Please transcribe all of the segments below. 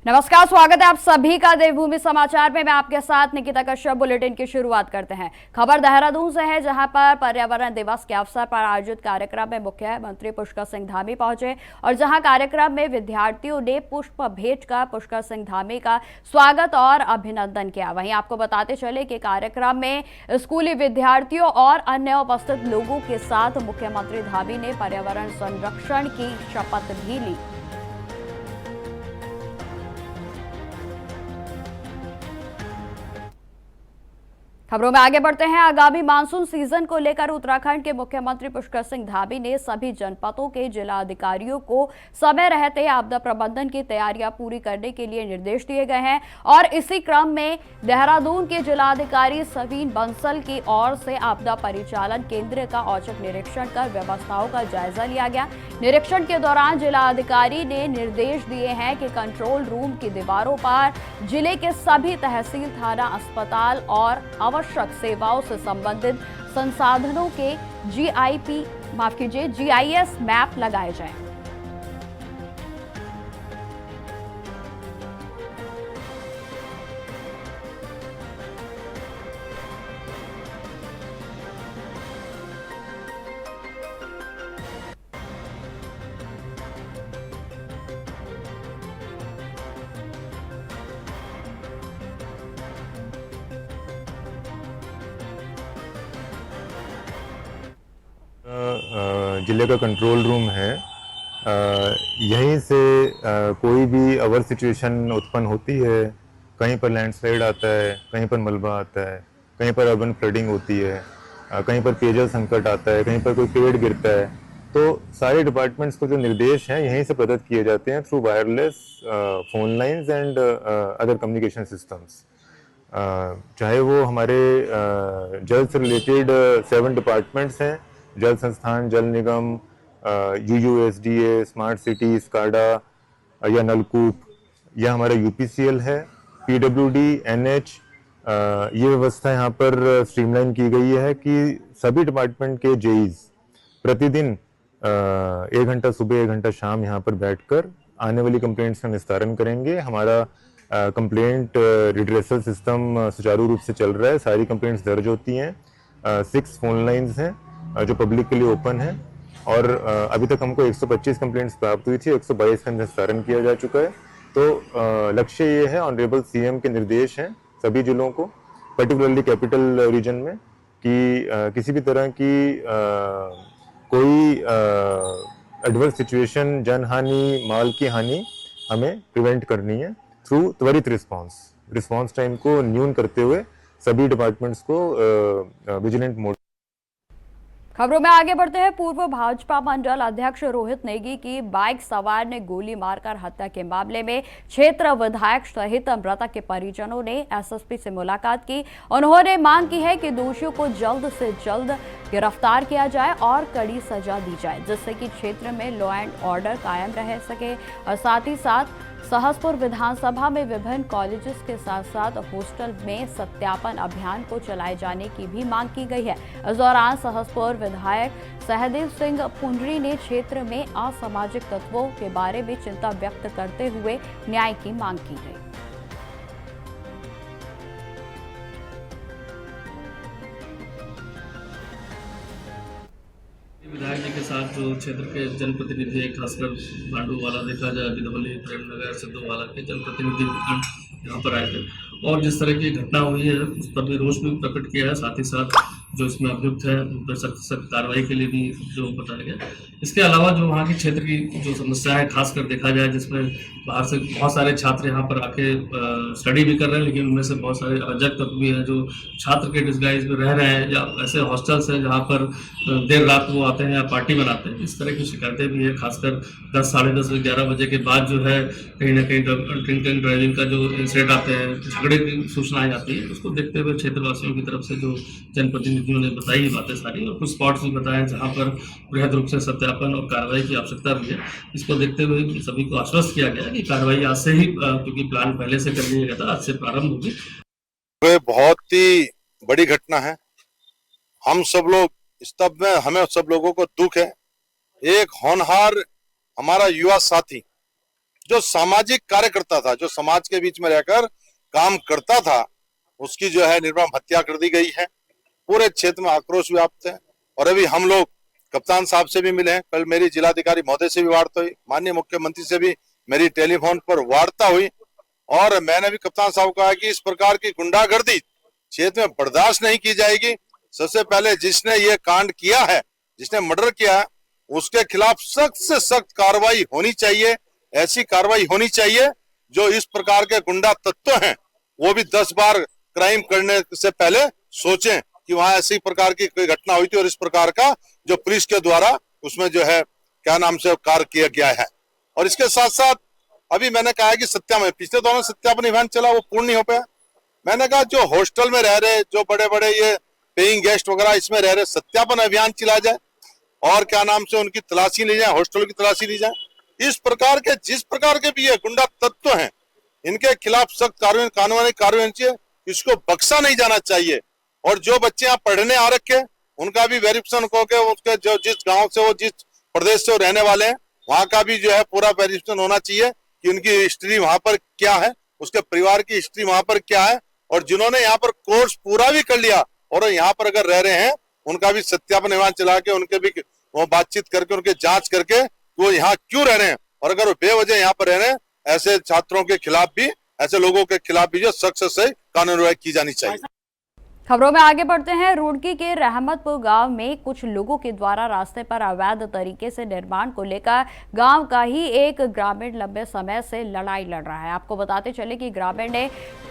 नमस्कार, स्वागत है आप सभी का देवभूमि समाचार में। मैं आपके साथ निकिता कश्यप। बुलेटिन की शुरुआत करते हैं। खबर देहरादून से है, जहां पर पर्यावरण दिवस के अवसर पर आयोजित कार्यक्रम में मुख्यमंत्री पुष्कर सिंह धामी पहुंचे और जहां कार्यक्रम में विद्यार्थियों ने पुष्प भेंट कर पुष्कर सिंह धामी का स्वागत और अभिनंदन किया। वहीं आपको बताते चले कि कार्यक्रम में स्कूली विद्यार्थियों और अन्य उपस्थित लोगों के साथ मुख्यमंत्री धामी ने पर्यावरण संरक्षण की शपथ भी ली। खबरों में आगे बढ़ते हैं। आगामी मानसून सीजन को लेकर उत्तराखंड के मुख्यमंत्री पुष्कर सिंह धामी ने सभी जनपदों के जिलाधिकारियों को समय रहते आपदा प्रबंधन की तैयारियां पूरी करने के लिए निर्देश दिए गए हैं और इसी क्रम में देहरादून के जिलाधिकारी सवीन बंसल की ओर से आपदा परिचालन केंद्र का औचक निरीक्षण कर व्यवस्थाओं का जायजा लिया गया। निरीक्षण के दौरान जिलाधिकारी ने निर्देश दिए हैं कि कंट्रोल रूम की दीवारों पर जिले के सभी तहसील, थाना, अस्पताल और आवश्यक सेवाओं से संबंधित संसाधनों के जीआईएस मैप लगाए जाएं। जिले का कंट्रोल रूम है। यहीं से कोई भी अवर सिचुएशन उत्पन्न होती है, कहीं पर लैंडस्लाइड आता है, कहीं पर मलबा आता है, कहीं पर अर्बन फ्लडिंग होती है, कहीं पर पेयजल संकट आता है, कहीं पर कोई पेड़ गिरता है, तो सारे डिपार्टमेंट्स को जो निर्देश हैं यहीं से प्रदत्त किए जाते हैं through wireless phone lines and other communication systems. चाहे वो हमारे जल से रिलेटेड 7 डिपार्टमेंट्स हैं, जल संस्थान, जल निगम, यूयूएसडीए, स्मार्ट सिटी, स्काडा या नलकूप, या हमारा यूपीसीएल है, पीडब्ल्यूडी, एनएच। ये व्यवस्था यहाँ पर स्ट्रीमलाइन की गई है कि सभी डिपार्टमेंट के जेईज प्रतिदिन 1 घंटा सुबह 1 घंटा शाम यहाँ पर बैठकर आने वाली कंप्लेंट्स का निस्तारण करेंगे। हमारा कंप्लेंट रिड्रेसल सिस्टम सुचारू रूप से चल रहा है, सारी कंप्लेंट्स दर्ज होती हैं। 6 फोन लाइंस हैं जो पब्लिक के लिए ओपन है और अभी तक हमको 125 कंप्लेंट्स प्राप्त हुई थी, 122 का निस्तारण किया जा चुका है। तो लक्ष्य ये है, ऑनरेबल सीएम के निर्देश हैं सभी जिलों को, पर्टिकुलरली कैपिटल रीजन में, कि किसी भी तरह की कोई एडवर्स सिचुएशन, जनहानि, माल की हानि हमें प्रिवेंट करनी है थ्रू त्वरित रिस्पांस टाइम को न्यून करते हुए सभी डिपार्टमेंट्स को विजिलेंट मोड। खबरों में आगे बढ़ते हैं। पूर्व भाजपा मंडल अध्यक्ष रोहित नेगी की बाइक सवार ने गोली मारकर हत्या के मामले में क्षेत्र विधायक सहित मृतक के परिजनों ने एसएसपी से मुलाकात की। उन्होंने मांग की है कि दोषियों को जल्द से जल्द गिरफ्तार किया जाए और कड़ी सजा दी जाए, जिससे कि क्षेत्र में लॉ एंड ऑर्डर कायम रह सके। और साथ ही साथ सहसपुर विधानसभा में विभिन्न कॉलेजेस के साथ साथ हॉस्टल में सत्यापन अभियान को चलाए जाने की भी मांग की गई है। इस दौरान सहसपुर विधायक सहदेव सिंह पुंडरी ने क्षेत्र में असामाजिक तत्वों के बारे में चिंता व्यक्त करते हुए न्याय की मांग की गई। विधायक जी के साथ जो क्षेत्र के जनप्रतिनिधि है, खासकर भांडूवाला देखा जाए, बिदवली, प्रेमनगर, सिद्धूवाला के जनप्रतिनिधि यहाँ पर आए थे और जिस तरह की घटना हुई है उस पर भी रोष भी प्रकट किया है। साथ ही साथ जो इसमें अभियुक्त है उन पर सख्त सख्त कार्रवाई के लिए भी जो बताया गया। इसके अलावा जो वहाँ की क्षेत्र की जो समस्या है, खासकर देखा जाए, जिसमें बाहर से बहुत सारे छात्र यहाँ पर आके स्टडी भी कर रहे हैं, लेकिन उनमें से बहुत सारे अराजक तत्व भी हैं जो छात्र के डिस्गाइज में रह रहे हैं, या ऐसे हॉस्टल्स हैं जहाँ पर देर रात वो आते हैं या पार्टी बनाते हैं। इस तरह की शिकायतें भी है। खासकर 10, साढ़े 10 से 11 बजे के बाद जो है कहीं ना कहीं ड्रिंक एंड ड्राइविंग का जो इंसिडेंट आते हैं, झगड़े की सूचनाएं आती है। उसको देखते हुए क्षेत्रवासियों की तरफ से जो जनप्रतिनिधियों ने बताई ये बातें सारी, और कुछ स्पॉट्स भी बताए जहाँ पर बृहद रूप से सत्यापन और कार्रवाई की आवश्यकता भी है। इसको देखते हुए सभी को आश्वस्त किया गया कि कार्रवाई आज से ही, क्योंकि प्लान पहले से कर लिया गया था, आज से प्रारंभ होगी। बहुत ही बड़ी घटना है। हम सब लोग स्तब्ध में, हमें सब लोगों को दुख है। एक होनहार हमारा युवा साथी जो सामाजिक कार्यकर्ता था, जो समाज के बीच में रहकर काम करता था, उसकी जो है निर्मम हत्या कर दी गई है। पूरे क्षेत्र में आक्रोश व्याप्त है। और अभी हम लोग कप्तान साहब से भी मिले हैं, कल मेरी जिलाधिकारी महोदय से भी वार्ता हुई, माननीय मुख्यमंत्री से भी मेरी टेलीफोन पर वार्ता हुई, और मैंने भी कप्तान साहब को कहा कि इस प्रकार की गुंडागर्दी क्षेत्र में बर्दाश्त नहीं की जाएगी। सबसे पहले जिसने ये कांड किया है, जिसने मर्डर किया है, उसके खिलाफ सख्त से सख्त कार्रवाई होनी चाहिए। ऐसी कार्रवाई होनी चाहिए जो इस प्रकार के गुंडा तत्व हैं वो भी 10 बार क्राइम करने से पहले सोचें कि वहां ऐसी प्रकार की कोई घटना हुई थी, और इस प्रकार का जो पुलिस के द्वारा उसमें जो है क्या नाम से कार्य किया गया है। और इसके साथ साथ अभी मैंने कहा है कि सत्यापन, पिछले दौरान सत्यापन अभियान चला, वो पूर्ण नहीं हो पाया। मैंने कहा जो हॉस्टल में रह रहे, जो बड़े बड़े ये पेइंग गेस्ट वगैरह इसमें रह रहे, सत्यापन अभियान चला जाए और क्या नाम से उनकी तलाशी ली जाए, हॉस्टल की तलाशी ली जाए। इस प्रकार के जिस प्रकार के भी ये गुंडा तत्व हैं, इनके खिलाफ सख्त कानूनी कार्रवाई चाहिए, इसको बख्शा नहीं जाना चाहिए। और जो बच्चे यहाँ पढ़ने आ रखे, उनका भी वेरिफिकेशन होकर उसके जो जिस गांव से वो, जिस प्रदेश से वो रहने वाले हैं, वहां का भी जो है पूरा वेरिफिकेशन होना चाहिए कि उनकी हिस्ट्री वहां पर क्या है, उसके परिवार की हिस्ट्री वहां पर क्या है, और जिन्होंने यहाँ पर कोर्स पूरा भी कर लिया और यहाँ पर अगर रह रहे हैं, उनका भी सत्यापन अभियान चला के उनके भी वो बातचीत करके उनके जांच करके वो यहाँ क्यों रह रहे हैं, और अगर वो बेवजह यहाँ पर रह रहे हैं, ऐसे छात्रों के खिलाफ भी, ऐसे लोगों के खिलाफ भी जो सख्त से कानूनी कार्रवाई की जानी चाहिए। खबरों में आगे बढ़ते हैं। रुड़की के रहमतपुर गांव में कुछ लोगों के द्वारा रास्ते पर अवैध तरीके से निर्माण को लेकर गांव का ही एक ग्रामीण लंबे समय से लड़ाई लड़ रहा है। आपको बताते चले कि ग्रामीण ने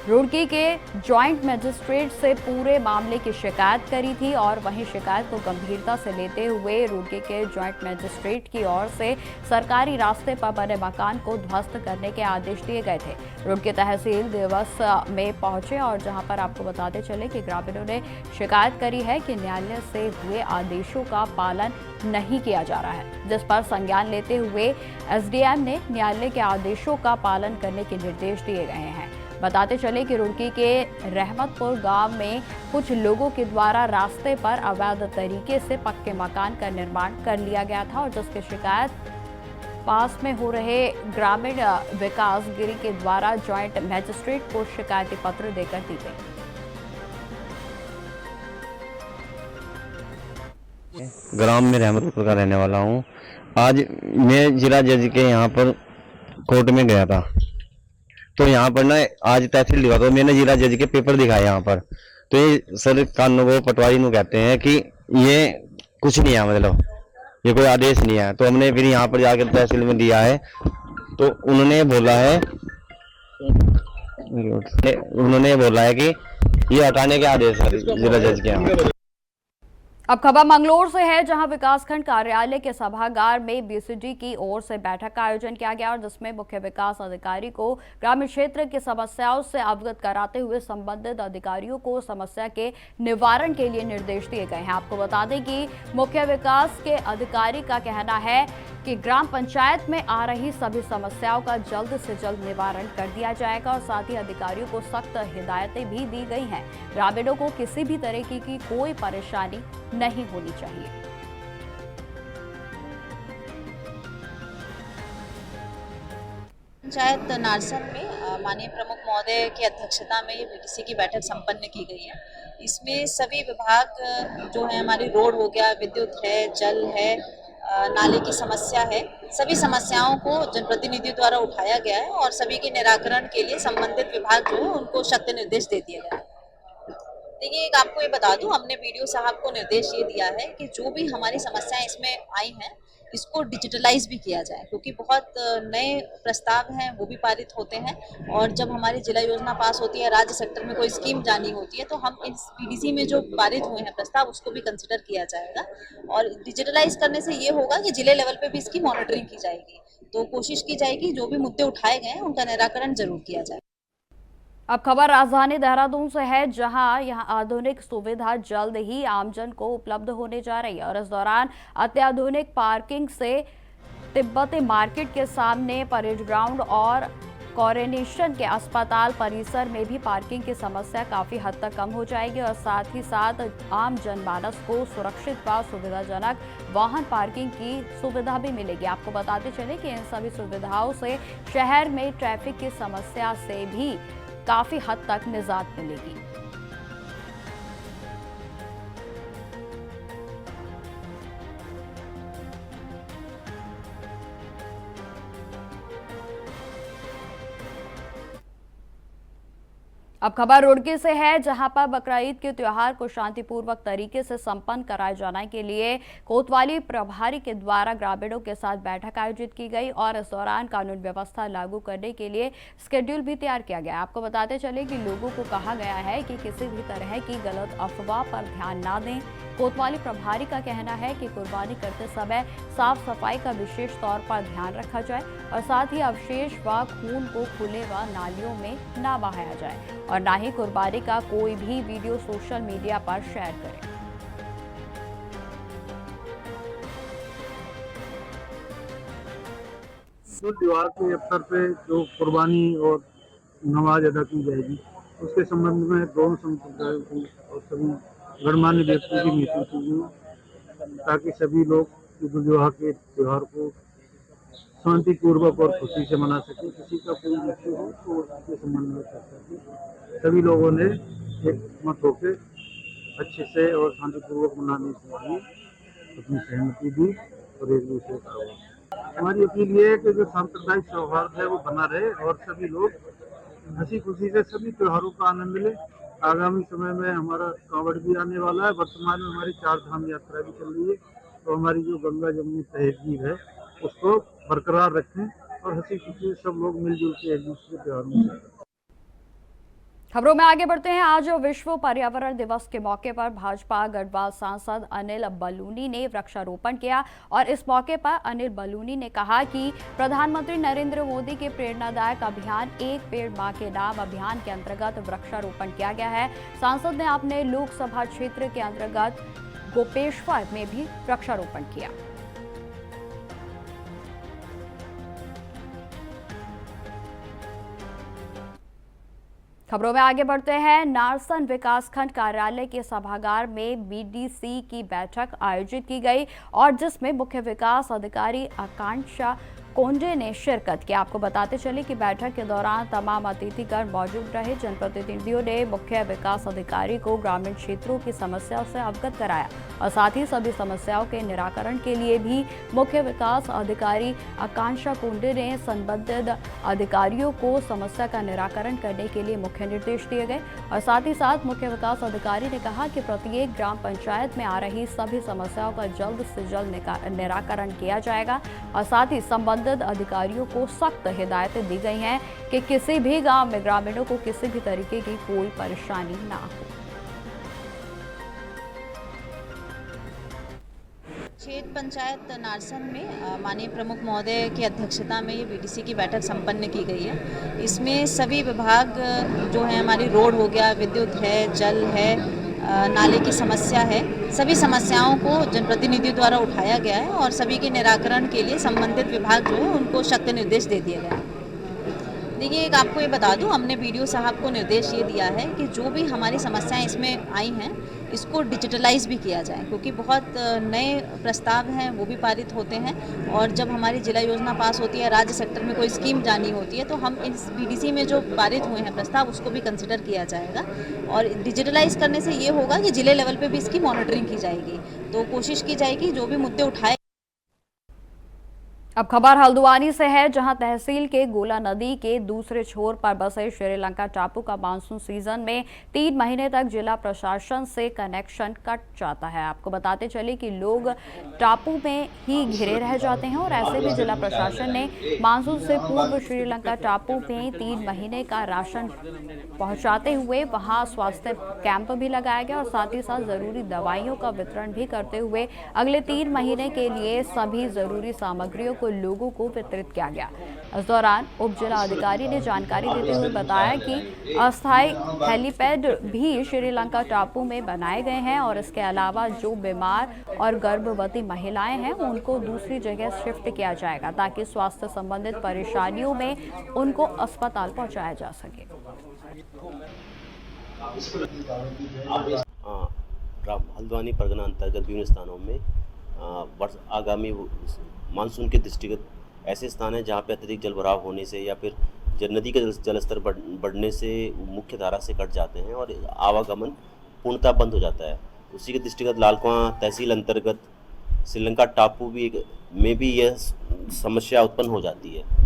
रुड़की के जॉइंट मजिस्ट्रेट से पूरे मामले की शिकायत करी थी, और वहीं शिकायत को गंभीरता से लेते हुए रुड़की के जॉइंट मजिस्ट्रेट की ओर से सरकारी रास्ते पर बने मकान को ध्वस्त करने के आदेश दिए गए थे। रुड़की तहसील दिवस में पहुंचे और जहां पर आपको बताते चले कि ग्रामीणों ने शिकायत करी है कि न्यायालय से हुए आदेशों का पालन नहीं किया जा रहा है, जिस पर संज्ञान लेते हुए एसडीएम ने न्यायालय के आदेशों का पालन करने के निर्देश दिए गए हैं। बताते चले कि रुड़की के रहमतपुर गांव में कुछ लोगों के द्वारा रास्ते पर अवैध तरीके से पक्के मकान का निर्माण कर लिया गया था, और जिसकी शिकायत पास में हो रहे ग्रामीण विकास गिरी के द्वारा जॉइंट मजिस्ट्रेट को शिकायती पत्र देकर दी गई। ग्राम में रहमतपुर का रहने वाला हूँ। आज मैं जिला जज के यहाँ पर कोर्ट में गया था, तो यहाँ पर ना आज तहसील दिखा, तो मैंने जिला जज के पेपर दिखाए यहाँ पर। तो ये सर कानून को पटवारी को कहते हैं कि ये कुछ नहीं है, मतलब ये कोई आदेश नहीं है। तो हमने फिर यहाँ पर जाकर तहसील में दिया है, तो उन्होंने बोला है कि ये हटाने के आदेश है जिला जज के यहाँ। अब खबर मंगलोर से है, जहां विकासखंड कार्यालय के सभागार में बीसीडी की ओर से बैठक का आयोजन किया गया, और जिसमें मुख्य विकास अधिकारी को ग्रामीण क्षेत्र की समस्याओं से अवगत कराते हुए संबंधित अधिकारियों को समस्या के निवारण के लिए निर्देश दिए गए हैं। आपको बता दें कि मुख्य विकास के अधिकारी का कहना है कि ग्राम पंचायत में आ रही सभी समस्याओं का जल्द से जल्द निवारण कर दिया जाएगा, और साथ ही अधिकारियों को सख्त हिदायतें भी दी गई हैं। ग्रामीणों को किसी भी तरीके की कोई परेशानी नहीं होनी चाहिए। पंचायत नारसन में माननीय प्रमुख महोदय की अध्यक्षता में ये बीडीसी की बैठक संपन्न की गई है। इसमें सभी विभाग जो है, हमारी रोड हो गया, विद्युत है, जल है, नाले की समस्या है, सभी समस्याओं को जनप्रतिनिधि द्वारा उठाया गया है, और सभी के निराकरण के लिए संबंधित विभाग जो है उनको सख्त निर्देश दे दिया गया है। देखिए, एक आपको ये बता दूं, हमने बीडीओ साहब को निर्देश ये दिया है कि जो भी हमारी समस्याएं इसमें आई हैं, इसको डिजिटलाइज भी किया जाए, क्योंकि बहुत नए प्रस्ताव हैं वो भी पारित होते हैं, और जब हमारी जिला योजना पास होती है, राज्य सेक्टर में कोई स्कीम जानी होती है, तो हम इस पीडीसी में जो पारित हुए हैं प्रस्ताव उसको भी कंसिडर किया जाएगा। और डिजिटलाइज करने से ये होगा कि जिले लेवल पे भी इसकी मॉनिटरिंग की जाएगी, तो कोशिश की जाएगी जो भी मुद्दे उठाए गए हैं उनका निराकरण जरूर किया जाए। अब खबर राजधानी देहरादून से है, जहां यहां आधुनिक सुविधा जल्द ही आमजन को उपलब्ध होने जा रही है, और इस दौरान अत्याधुनिक पार्किंग से तिब्बती मार्केट के सामने परेड ग्राउंड और कोरोनेशन के अस्पताल परिसर में भी पार्किंग की समस्या काफी हद तक कम हो जाएगी और साथ ही साथ आम जनमानस को सुरक्षित व सुविधाजनक वाहन पार्किंग की सुविधा भी मिलेगी। आपको बताते चले कि इन सभी सुविधाओं से शहर में ट्रैफिक की समस्या से भी काफी हद तक निजात मिलेगी। अब खबर रुड़की से है, जहां पर बकरा ईद के त्योहार को शांतिपूर्वक तरीके से संपन्न कराए जाने के लिए कोतवाली प्रभारी के द्वारा ग्रामीणों के साथ बैठक आयोजित की गई और इस दौरान कानून व्यवस्था लागू करने के लिए शेड्यूल भी तैयार किया गया। आपको बताते चले कि लोगों को कहा गया है कि किसी भी तरह की गलत अफवाह पर ध्यान ना दें। कोतवाली प्रभारी का कहना है कि कुर्बानी करते समय साफ सफाई का विशेष तौर पर ध्यान रखा जाए और साथ ही अवशेष व खून को खुले व नालियों में ना बहाया जाए और ना ही कुर्बानी का कोई भी वीडियो सोशल मीडिया पर शेयर करें। ईद त्योहार के अवसर पे जो कुर्बानी और नमाज अदा की जाएगी उसके संबंध में दोनों संप्रदायों की और सभी गणमान्य व्यक्तियों की मीटिंग की गई ताकि सभी लोग ईद उल जुहा के त्यौहार को शांतिपूर्वक और खुशी से मना सके। किसी का कोई इश्यू हो तो उसके संबंध में चर्चा की। सभी लोगों ने एक मत होकर अच्छे से और शांतिपूर्वक मनाने के लिए अपनी सहमति दी और एक दूसरे का आह्वान। हमारी अपील ये है कि जो सांप्रदायिक सौहार्द है वो बना रहे और सभी लोग हंसी खुशी से सभी त्योहारों का आनंद ले। आगामी समय में हमारा कांवड़ भी आने वाला है। वर्तमान में हमारी 4 धाम यात्रा भी चल रही है, तो हमारी जो गंगा जमुनी तहजीब है उसको बरकरार रखें और हंसी खुशी सब लोग मिलजुल के एक दूसरे त्योहारों में। खबरों में आगे बढ़ते हैं। आज विश्व पर्यावरण दिवस के मौके पर भाजपा गढ़वाल सांसद अनिल बलूनी ने वृक्षारोपण किया और इस मौके पर अनिल बलूनी ने कहा कि प्रधानमंत्री नरेंद्र मोदी के प्रेरणादायक अभियान एक पेड़ मां के नाम अभियान के अंतर्गत वृक्षारोपण किया गया है। सांसद ने अपने लोकसभा क्षेत्र के अंतर्गत गोपेश्वर में भी वृक्षारोपण किया। खबरों में आगे बढ़ते हैं। नारसन विकासखंड कार्यालय के सभागार में बीडीसी की बैठक आयोजित की गई और जिसमें मुख्य विकास अधिकारी आकांक्षा कोंडे ने शिरकत की। आपको बताते चले कि बैठक के दौरान तमाम अतिथिगण मौजूद रहे। जनप्रतिनिधियों ने मुख्य विकास अधिकारी को ग्रामीण क्षेत्रों की समस्याओं से अवगत कराया और साथ ही सभी समस्याओं के निराकरण के लिए भी मुख्य विकास अधिकारी आकांक्षा कोंडे ने संबंधित अधिकारियों को समस्या का निराकरण करने के लिए मुख्य निर्देश दिए गए और साथ ही साथ मुख्य विकास अधिकारी ने कहा कि प्रत्येक ग्राम पंचायत में आ रही सभी समस्याओं का जल्द से जल्द निराकरण किया जाएगा और साथ ही संबंधित अधिकारियों को सख्त हिदायतें दी गई हैं कि किसी भी गांव में ग्रामीणों को किसी भी तरीके की कोई परेशानी ना हो। क्षेत्र पंचायत नारसन में माननीय प्रमुख महोदय की अध्यक्षता में ये बीडीसी की बैठक संपन्न की गई है। इसमें सभी विभाग जो है, हमारी रोड हो गया, विद्युत है, जल है, नाले की समस्या है, सभी समस्याओं को जनप्रतिनिधियों द्वारा उठाया गया है और सभी के निराकरण के लिए संबंधित विभाग जो है उनको सख्त निर्देश दे दिए गए हैं। देखिए, एक आपको ये बता दूं, हमने बीडीओ साहब को निर्देश ये दिया है कि जो भी हमारी समस्याएं इसमें आई हैं इसको डिजिटलाइज भी किया जाए, क्योंकि बहुत नए प्रस्ताव हैं वो भी पारित होते हैं और जब हमारी जिला योजना पास होती है, राज्य सेक्टर में कोई स्कीम जानी होती है, तो हम इस बीडीसी में जो पारित हुए हैं प्रस्ताव उसको भी कंसिडर किया जाएगा और डिजिटलाइज करने से ये होगा कि जिले लेवल पे भी इसकी मॉनिटरिंग की जाएगी, तो कोशिश की जाएगी जो भी मुद्दे उठाए। अब खबर हल्द्वानी से है, जहां तहसील के गोला नदी के दूसरे छोर पर बसे श्रीलंका टापू का मानसून सीजन में 3 महीने तक जिला प्रशासन से कनेक्शन कट जाता है। आपको बताते चले कि लोग टापू में ही घिरे रह जाते हैं और ऐसे में जिला प्रशासन ने मानसून से पूर्व श्रीलंका टापू में 3 महीने का राशन पहुंचाते हुए वहां स्वास्थ्य कैंप भी लगाया गया और साथ ही साथ जरूरी दवाइयों का वितरण भी करते हुए अगले 3 महीने के लिए सभी जरूरी सामग्रियों को लोगों को वितरित किया गया। इस दौरान उप जिला अधिकारी ने जानकारी देते हुए बताया कि अस्थायी हेलीपैड भी श्रीलंका टापू में बनाए गए हैं और इसके अलावा जो बीमार और गर्भवती महिलाएं हैं उनको दूसरी जगह शिफ्ट किया जाएगा ताकि स्वास्थ्य संबंधित परेशानियों में उनको अस्पताल पहुंचाया जा सके। हल्द्वानी परगना अंतर्गत विभिन्न स्थानों में आगामी मानसून के दृष्टिगत ऐसे स्थान हैं जहां पे अत्यधिक जलभराव होने से या फिर नदी का जलस्तर बढ़ने से मुख्य धारा से कट जाते हैं और आवागमन पूर्णतः बंद हो जाता है। उसी के दृष्टिगत लालकुआं तहसील अंतर्गत श्रीलंका टापू में भी यह समस्या उत्पन्न हो जाती है।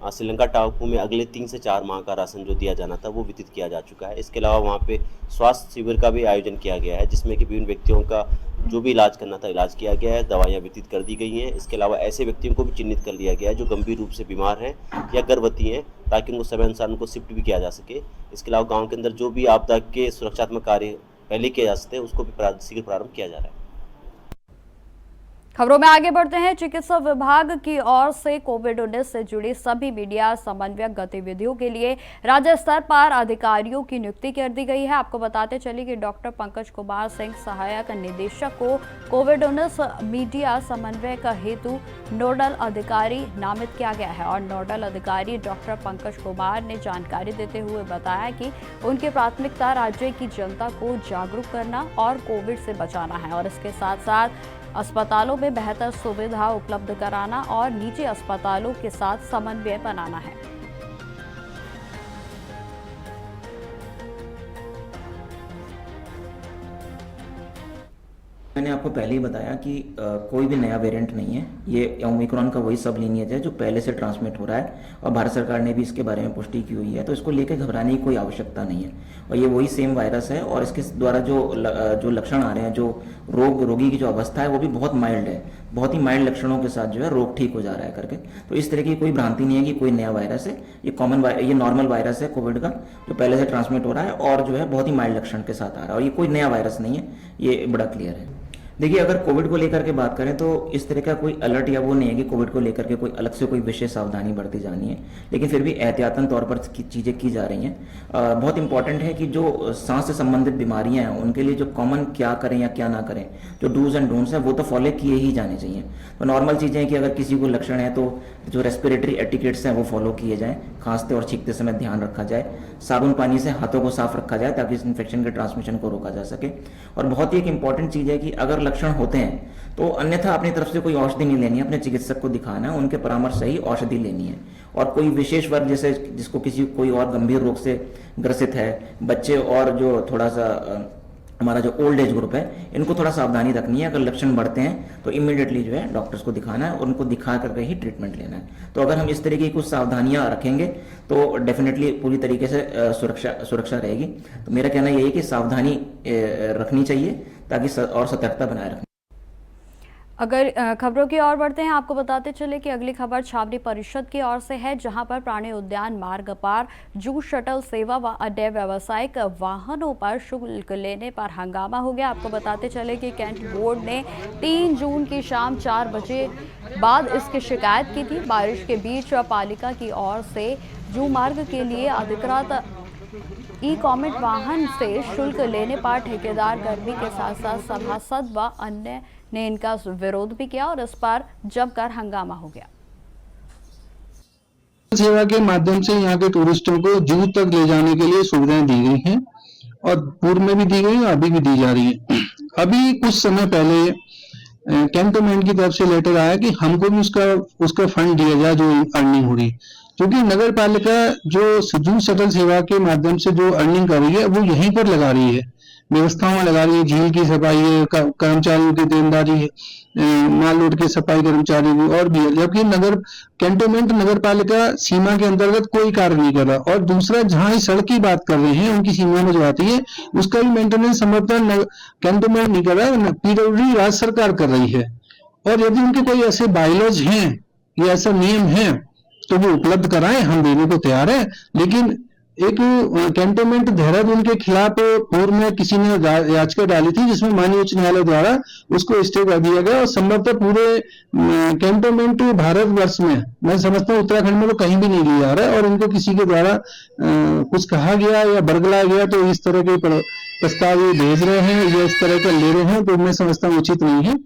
श्रीलंका टापू में अगले 3 से 4 माह का राशन जो दिया जाना था वो वितरित किया जा चुका है। इसके अलावा वहाँ पे स्वास्थ्य शिविर का भी आयोजन किया गया है जिसमें कि विभिन्न व्यक्तियों का जो भी इलाज करना था इलाज किया गया है, दवाइयाँ वितरित कर दी गई हैं। इसके अलावा ऐसे व्यक्तियों को भी चिन्हित कर लिया गया है जो गंभीर रूप से बीमार हैं या गर्भवती हैं ताकि उनको समय अनुसार उनको शिफ्ट भी किया जा सके। इसके अलावा गाँव के अंदर जो भी आपदा के सुरक्षात्मक कार्य पहले किए जा सकते हैं उसको भी शीघ्र प्रारंभ किया जा रहा है। खबरों में आगे बढ़ते हैं। चिकित्सा विभाग की ओर से कोविड-19 से जुड़ी सभी मीडिया समन्वयक गतिविधियों के लिए राज्य स्तर पर अधिकारियों की नियुक्ति कर दी गई है। आपको बताते चले कि डॉक्टर पंकज कुमार सिंह सहायक निदेशक को कोविड-19 मीडिया समन्वय का हेतु नोडल अधिकारी नामित किया गया है और नोडल अधिकारी डॉक्टर पंकज कुमार ने जानकारी देते हुए बताया कि उनकी प्राथमिकता राज्य की जनता को जागरूक करना और कोविड से बचाना है और इसके साथ साथ अस्पतालों में बेहतर सुविधा उपलब्ध कराना और निजी अस्पतालों के साथ समन्वय बनाना है। मैंने आपको पहले ही बताया कि कोई भी नया वेरिएंट नहीं है। ये ओमिक्रॉन का वही सब लीनियज है जो पहले से ट्रांसमिट हो रहा है और भारत सरकार ने भी इसके बारे में पुष्टि की हुई है, तो इसको लेकर घबराने की कोई आवश्यकता नहीं है और ये वही सेम वायरस है और इसके द्वारा जो लक्षण आ रहे हैं, जो रोगी की जो अवस्था है वो भी बहुत माइल्ड है, बहुत ही माइल्ड लक्षणों के साथ जो है रोग ठीक हो जा रहा है करके। तो इस तरह की कोई भ्रांति नहीं है कि कोई नया वायरस है। ये नॉर्मल वायरस है कोविड का जो पहले से ट्रांसमिट हो रहा है और जो है बहुत ही माइल्ड लक्षण के साथ आ रहा है और ये कोई नया वायरस नहीं है, ये बड़ा क्लियर है। देखिए, अगर कोविड को लेकर के बात करें तो इस तरह का कोई अलर्ट या वो नहीं है कि कोविड को लेकर के कोई अलग से कोई विशेष सावधानी बरती जानी है, लेकिन फिर भी एहतियातन तौर पर चीज़ें की जा रही हैं। बहुत इंपॉर्टेंट है कि जो सांस से संबंधित बीमारियां हैं उनके लिए जो कॉमन क्या करें या क्या ना करें, जो डूज एंड डोंट्स हैं वो तो फॉलो किए ही जाने चाहिए। तो नॉर्मल चीज़ें हैं कि अगर किसी को लक्षण है तो जो रेस्पिरेटरी एटिकेट्स हैं वो फॉलो किए जाएँ, खांसते और छींकते समय ध्यान रखा जाए, साबुन पानी से हाथों को साफ रखा जाए ताकि इस इन्फेक्शन के ट्रांसमिशन को रोका जा सके। और बहुत ही एक इंपॉर्टेंट चीज़ है कि अगर लक्षण होते हैं तो अन्यथा अपनी तरफ से कोई औषधि नहीं लेनी है, अपने चिकित्सक को दिखाना है, उनके परामर्श से ही औषधि लेनी है। और कोई विशेष वर्ग जैसे जिसको कोई और गंभीर रोग से ग्रसित है, बच्चे और जो थोड़ा सा हमारा जो ओल्ड एज ग्रुप है, इनको थोड़ा सावधानी रखनी है। अगर लक्षण बढ़ते हैं तो इमीडिएटली जो है डॉक्टर्स को दिखाना है और उनको दिखा करके ही ट्रीटमेंट लेना है। तो अगर हम इस तरीके की कुछ सावधानियां रखेंगे तो डेफिनेटली पूरी तरीके से सुरक्षा रहेगी। तो मेरा कहना यही है कि सावधानी रखनी चाहिए ताकि और सतर्कता बनाए रखनी। अगर खबरों की ओर बढ़ते हैं, आपको बताते चले कि अगली खबर छावनी परिषद की ओर से है, जहां पर प्राणी उद्यान मार्ग पर जू शटल सेवा व अन्य व्यावसायिक वाहनों पर शुल्क लेने पर हंगामा हो गया। आपको बताते चले कि कैंट बोर्ड ने 3 जून की शाम 4 बजे बाद इसकी शिकायत की थी। बारिश के बीच पालिका की ओर से जू मार्ग के लिए अधिकृत ई-कॉमेट वाहन से शुल्क लेने पर ठेकेदार कर्मी के साथ साथ सभासद व अन्य ने इनका विरोध भी किया और इस पर जमकर हंगामा हो गया। सेवा के माध्यम से यहाँ के टूरिस्टों को जू तक ले जाने के लिए सुविधाएं दी गई हैं और पूर्व में भी दी गई और अभी भी दी जा रही है। अभी कुछ समय पहले कैंटोनमेंट की तरफ से लेटर आया कि हमको भी उसका फंड दिया जाए जो अर्निंग हो रही है, क्योंकि नगर पालिका जो जू शटल सेवा के माध्यम से जो अर्निंग कर रही है वो यहीं पर लगा रही है, व्यवस्थाओं में लगा रही है। झील की सफाई है, कर्मचारियों की देनदारी है, माल रोड की सफाई कर्मचारी भी और भी है, जबकि कैंटोनमेंट नगर पालिका सीमा के अंतर्गत कोई कार्य नहीं कर रहा। और दूसरा, जहां इस सड़क की बात कर रहे हैं उनकी सीमा में जो आती है उसका भी मेंटेनेंस समर्थन कैंटोनमेंट नहीं कर रहा है, पीडब्ल्यूडी राज्य सरकार कर रही है। और यदि उनके कोई ऐसे बायलॉज हैं या ऐसा नियम है तो वो उपलब्ध कराएं, हम देने को तैयार है, लेकिन एक कैंटोनमेंट देहरादून के खिलाफ पूर्व में किसी ने याचिका डाली थी, जिसमें माननीय उच्च न्यायालय द्वारा उसको स्टे कर दिया गया और संभवतः पूरे कैंटोनमेंट भारतवर्ष में मैं समझता हूँ उत्तराखंड में तो कहीं भी नहीं लिया जा रहा है, और इनको किसी के द्वारा कुछ कहा गया या बरगलाया गया तो इस तरह के प्रस्ताव ये भेज रहे हैं या इस तरह के ले रहे हैं, तो मैं समझता हूँ उचित नहीं है।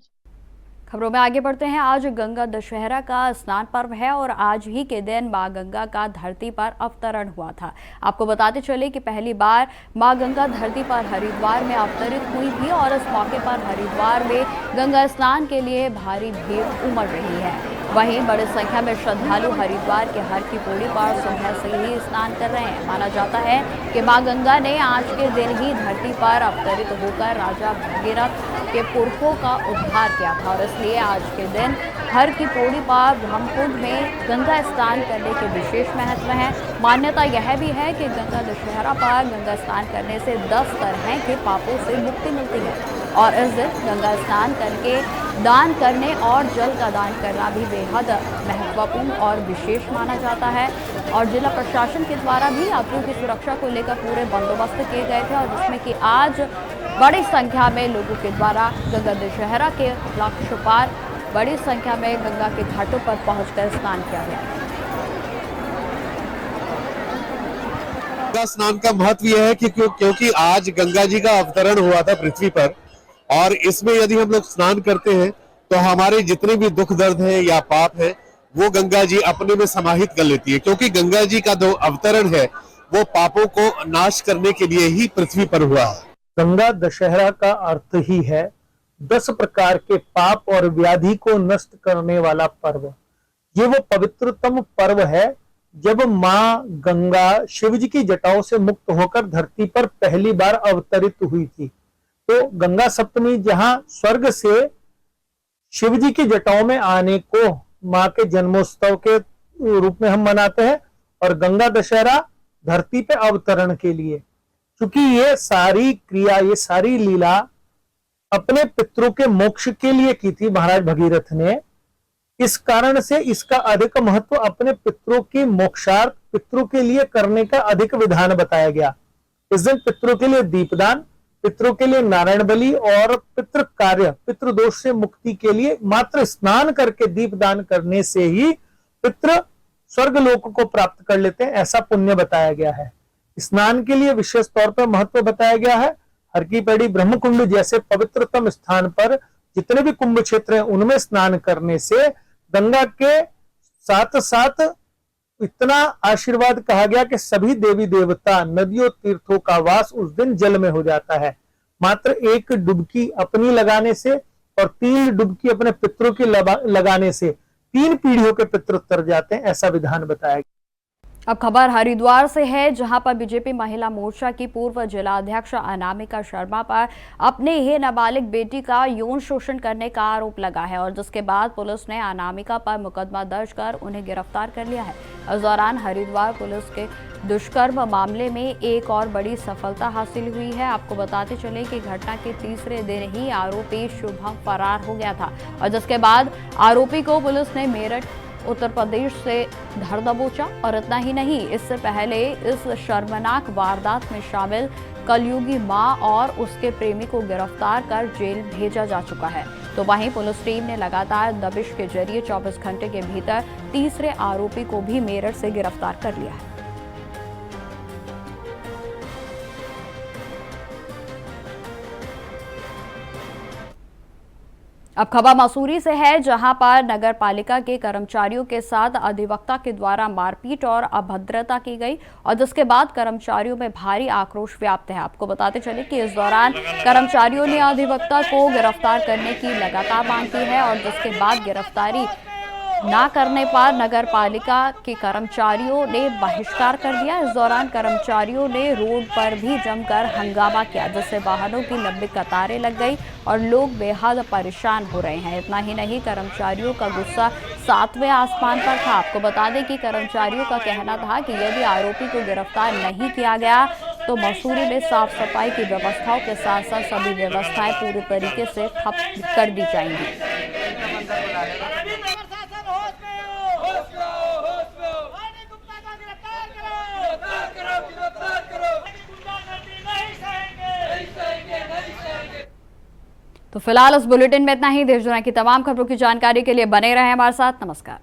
खबरों में आगे बढ़ते हैं। आज गंगा दशहरा का स्नान पर्व है और आज ही के दिन मां गंगा का धरती पर अवतरण हुआ था। आपको बताते चले कि पहली बार मां गंगा धरती पर हरिद्वार में अवतरित हुई थी और इस मौके पर हरिद्वार में गंगा स्नान के लिए भारी भीड़ उमड़ रही है। वहीं बड़ी संख्या में श्रद्धालु हरिद्वार के हर की पौड़ी पर सुबह से ही स्नान कर रहे हैं। माना जाता है कि मां गंगा ने आज के दिन ही धरती पर अवतरित होकर राजा भगीरथ के पुरखों का उद्धार किया था और इसलिए आज के दिन हर की पौड़ी पर ब्रह्मकुंड में गंगा स्नान करने के विशेष महत्व है। मान्यता यह भी है कि गंगा दशहरा पर गंगा स्नान करने से 10 तरह के पापों से मुक्ति मिलती है और इस दिन गंगा स्नान करके दान करने और जल का दान करना भी बेहद महत्वपूर्ण और विशेष माना जाता है। और जिला प्रशासन के द्वारा भी यात्रियों की सुरक्षा को लेकर पूरे बंदोबस्त किए गए थे और जिसमें कि आज बड़ी संख्या में लोगों के द्वारा गंगा दशहरा के लक्ष्य पार बड़ी संख्या में गंगा के घाटों पर पहुंचकर स्नान किया गया। गंगा स्नान का महत्व यह है कि क्योंकि आज गंगा जी का अवतरण हुआ था पृथ्वी पर, और इसमें यदि हम लोग स्नान करते हैं तो हमारे जितने भी दुख दर्द है या पाप है वो गंगा जी अपने में समाहित कर लेती है, क्योंकि गंगा जी का जो अवतरण है वो पापों को नाश करने के लिए ही पृथ्वी पर हुआ है। गंगा दशहरा का अर्थ ही है 10 प्रकार के पाप और व्याधि को नष्ट करने वाला पर्व। ये वो पवित्रतम पर्व है जब मां गंगा शिव जी की जटाओं से मुक्त होकर धरती पर पहली बार अवतरित हुई थी। तो गंगा सप्तमी जहां स्वर्ग से शिव जी की जटाओं में आने को मां के जन्मोत्सव के रूप में हम मनाते हैं, और गंगा दशहरा धरती पे अवतरण के लिए। क्योंकि ये सारी क्रिया, ये सारी लीला अपने पितरों के मोक्ष के लिए की थी महाराज भगीरथ ने, इस कारण से इसका अधिक महत्व अपने पितरों की मोक्षार्थ पितरों के लिए करने का अधिक विधान बताया गया। इस दिन पितरों के लिए दीपदान, पितरों के लिए नारायण बलि और पितृ कार्य, पितृदोष से मुक्ति के लिए मात्र स्नान करके दीपदान करने से ही पितृ स्वर्ग लोक को प्राप्त कर लेते हैं, ऐसा पुण्य बताया गया है। स्नान के लिए विशेष तौर पर महत्व बताया गया है। हर की पैड़ी ब्रह्मकुंड जैसे पवित्रतम स्थान पर जितने भी कुंभ क्षेत्र हैं उनमें स्नान करने से गंगा के साथ साथ इतना आशीर्वाद कहा गया कि सभी देवी देवता नदियों तीर्थों का वास उस दिन जल में हो जाता है। मात्र एक डुबकी अपनी लगाने से और 3 डुबकी अपने पितरों की लगाने से 3 पीढ़ियों के पितर तर जाते हैं, ऐसा विधान बताया गया। अब खबर हरिद्वार से है, जहां पर बीजेपी महिला मोर्चा की पूर्व जिलाध्यक्ष अनामिका शर्मा पर अपने ही नाबालिग बेटी का यौन शोषण करने का आरोप लगा है और जिसके बाद पुलिस ने अनामिका पर मुकदमा दर्ज कर उन्हें गिरफ्तार कर लिया है। इस दौरान हरिद्वार पुलिस के दुष्कर्म मामले में एक और बड़ी सफलता हासिल हुई है। आपको बताते चले कि घटना के तीसरे दिन ही आरोपी शुभम फरार हो गया था और जिसके बाद आरोपी को पुलिस ने मेरठ उत्तर प्रदेश से धर दबोचा। और इतना ही नहीं, इससे पहले इस शर्मनाक वारदात में शामिल कलयुगी मां और उसके प्रेमी को गिरफ्तार कर जेल भेजा जा चुका है। तो वहीं पुलिस टीम ने लगातार दबिश के जरिए 24 घंटे के भीतर तीसरे आरोपी को भी मेरठ से गिरफ्तार कर लिया है। अब खबर मसूरी से है, जहां पर नगर पालिका के कर्मचारियों के साथ अधिवक्ता के द्वारा मारपीट और अभद्रता की गई और जिसके बाद कर्मचारियों में भारी आक्रोश व्याप्त है। आपको बताते चले कि इस दौरान कर्मचारियों ने अधिवक्ता को गिरफ्तार करने की लगातार मांग की है और जिसके बाद गिरफ्तारी ना करने पर नगर पालिका के कर्मचारियों ने बहिष्कार कर दिया। इस दौरान कर्मचारियों ने रोड पर भी जमकर हंगामा किया, जिससे वाहनों की लंबी कतारें लग गई और लोग बेहद परेशान हो रहे हैं। इतना ही नहीं, कर्मचारियों का गुस्सा 7वें आसमान पर था। आपको बता दें कि कर्मचारियों का कहना था कि यदि आरोपी को गिरफ्तार नहीं किया गया तो मसूरी में साफ सफाई की व्यवस्थाओं के साथ साथ सभी व्यवस्थाएं पूरी तरीके से ठप कर दी जाएंगी। गुप्ता का गिरफ्तार करो। तो फिलहाल इस बुलेटिन में इतना ही। देश दुनिया की तमाम खबरों की जानकारी के लिए बने रहें हमारे साथ। नमस्कार।